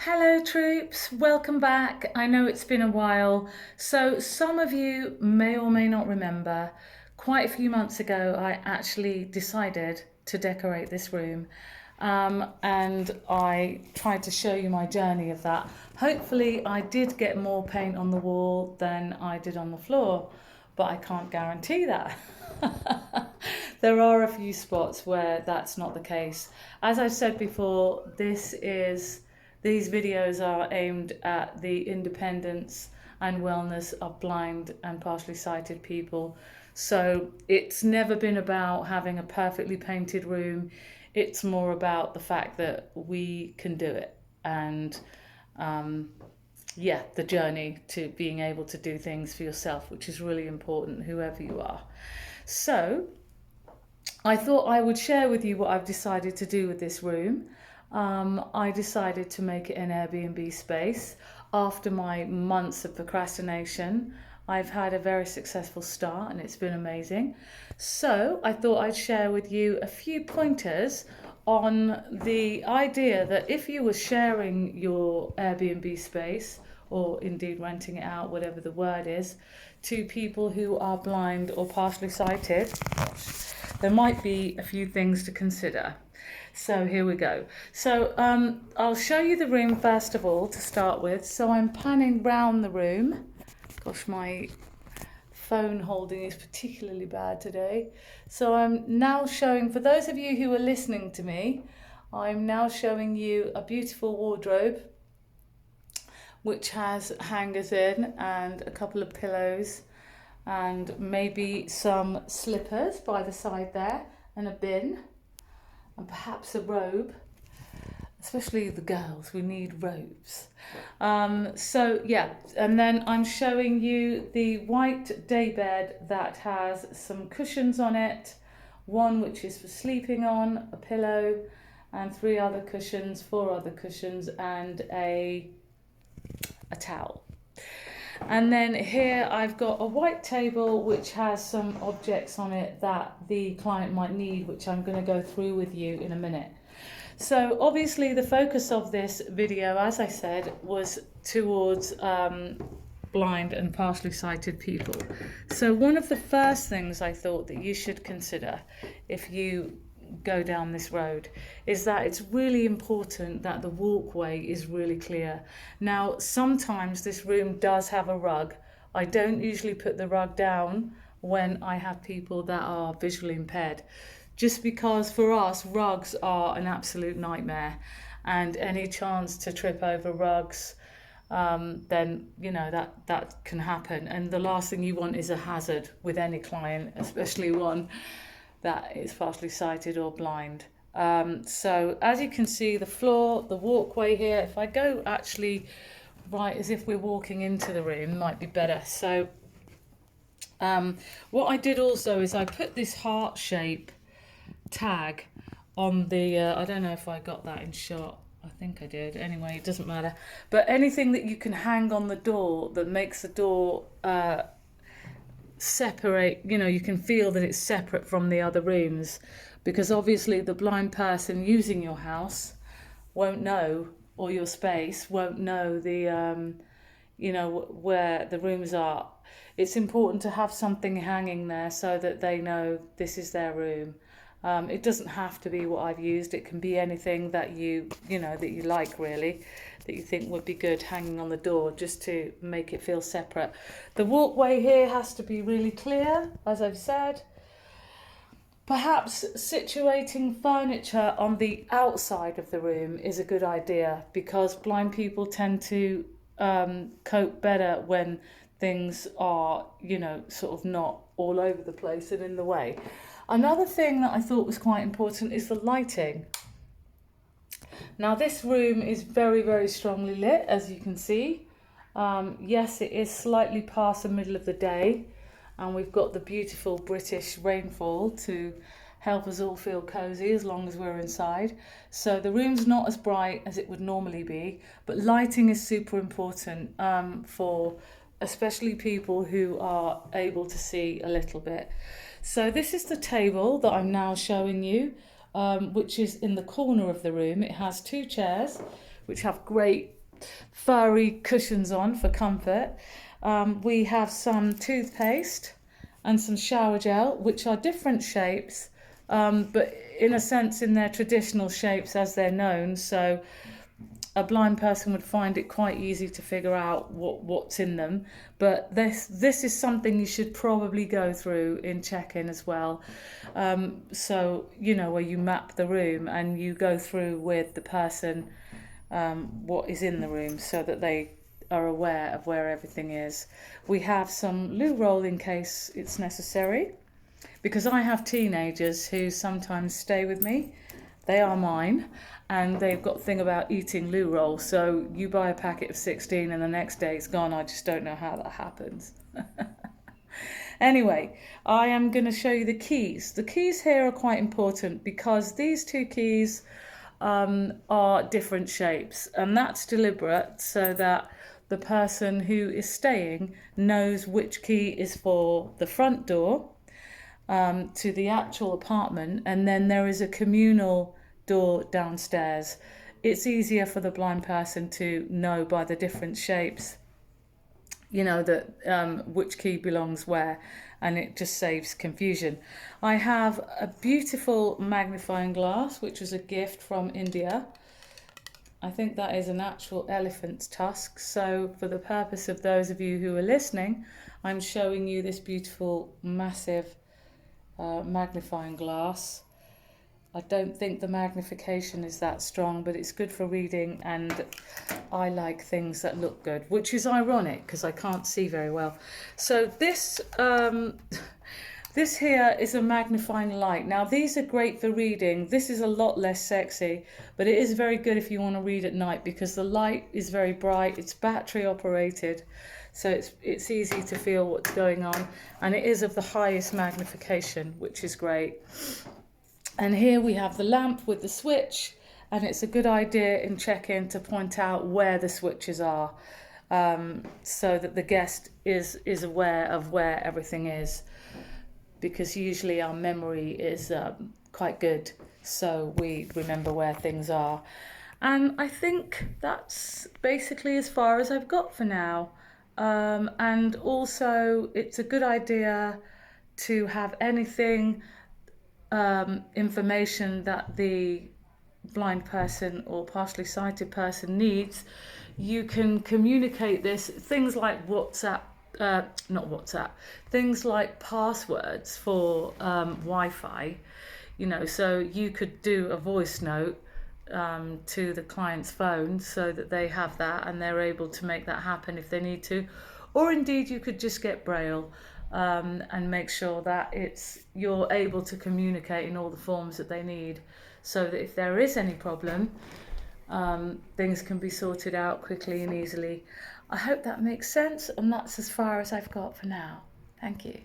Hello troops, welcome back. I know it's been a while, so some of you may or may not remember, quite a few months ago I actually decided to decorate this room, and I tried to show you my journey of that. Hopefully I did get more paint on the wall than I did on the floor, but I can't guarantee that. There are a few spots where that's not the case. As I've said before, these videos are aimed at the independence and wellness of blind and partially sighted people. So it's never been about having a perfectly painted room. It's more about the fact that we can do it, and the journey to being able to do things for yourself, which is really important, whoever you are. So I thought I would share with you what I've decided to do with this room. I decided to make it an Airbnb space. After my months of procrastination, I've had a very successful start and it's been amazing. So I thought I'd share with you a few pointers on the idea that if you were sharing your Airbnb space, or indeed renting it out, whatever the word is, to people who are blind or partially sighted, there might be a few things to consider. So here we go. So I'll show you the room first of all to start with. So I'm panning round the room. Gosh, my phone holding is particularly bad today. So I'm now showing, for those of you who are listening to me, I'm now showing you a beautiful wardrobe which has hangers in and a couple of pillows and maybe some slippers by the side there and a bin. And perhaps a robe, especially the girls, we need robes. And then I'm showing you the white daybed that has some cushions on it, one which is for sleeping on, a pillow, and four other cushions, and a towel. And then here I've got a white table which has some objects on it that the client might need, which I'm going to go through with you in a minute. So obviously the focus of this video, as I said, was towards blind and partially sighted people. So one of the first things I thought that you should consider if you go down this road is that it's really important that the walkway is really clear. Now, sometimes this room does have a rug. I don't usually put the rug down when I have people that are visually impaired, just because for us rugs are an absolute nightmare, and any chance to trip over rugs, then that can happen, and the last thing you want is a hazard with any client, especially one that is partially sighted or blind. So as you can see, the floor, the walkway here, if I go actually right as if we're walking into the room, might be better. So what I did also is I put this heart shape tag on the, I don't know if I got that in shot. I think I did. Anyway, it doesn't matter. But anything that you can hang on the door that makes the door separate, you can feel that it's separate from the other rooms, because obviously the blind person using your house won't know, or your space won't know the where the rooms are. It's important to have something hanging there so that they know this is their room. It doesn't have to be what I've used. It can be anything that that you like, really, that you think would be good hanging on the door, just to make it feel separate. The walkway here has to be really clear, as I've said. Perhaps situating furniture on the outside of the room is a good idea, because blind people tend to cope better when things are, sort of not all over the place and in the way. Another thing that I thought was quite important is the lighting. Now this room is very, very strongly lit, as you can see. Yes, it is slightly past the middle of the day, and we've got the beautiful British rainfall to help us all feel cosy as long as we're inside. So the room's not as bright as it would normally be, but lighting is super important for especially people who are able to see a little bit. So this is the table that I'm now showing you, which is in the corner of the room. It has two chairs, which have great furry cushions on for comfort. We have some toothpaste and some shower gel, which are different shapes, but in a sense in their traditional shapes as they're known. So a blind person would find it quite easy to figure out what's in them. But this is something you should probably go through in check-in as well. So, you know, where you map the room and you go through with the person what is in the room so that they are aware of where everything is. We have some loo roll in case it's necessary, because I have teenagers who sometimes stay with me. They are mine, and they've got a thing about eating loo roll. So you buy a packet of 16 and the next day it's gone. I just don't know how that happens. Anyway, I am going to show you the keys. The keys here are quite important because these two keys are different shapes, and that's deliberate so that the person who is staying knows which key is for the front door to the actual apartment, and then there is a communal door downstairs. It's easier for the blind person to know by the different shapes, you know, that which key belongs where, and it just saves confusion. I have a beautiful magnifying glass, which was a gift from India. I think that is an actual elephant's tusk. So for the purpose of those of you who are listening, I'm showing you this beautiful, massive magnifying glass. I don't think the magnification is that strong, but it's good for reading, and I like things that look good, which is ironic because I can't see very well. So this this here is a magnifying light. Now these are great for reading. This is a lot less sexy, but it is very good if you want to read at night because the light is very bright. It's battery operated, so it's easy to feel what's going on, and it is of the highest magnification, which is great. And here we have the lamp with the switch, and it's a good idea in check-in to point out where the switches are, so that the guest is aware of where everything is, because usually our memory is quite good, so we remember where things are. And I think that's basically as far as I've got for now. And also it's a good idea to have anything information that the blind person or partially sighted person needs. You can communicate this, things like WhatsApp, not WhatsApp, things like passwords for Wi-Fi, you know, so you could do a voice note to the client's phone so that they have that and they're able to make that happen if they need to. Or indeed you could just get Braille and make sure that you're able to communicate in all the forms that they need, so that if there is any problem, things can be sorted out quickly and easily. I hope that makes sense, and that's as far as I've got for now. Thank you.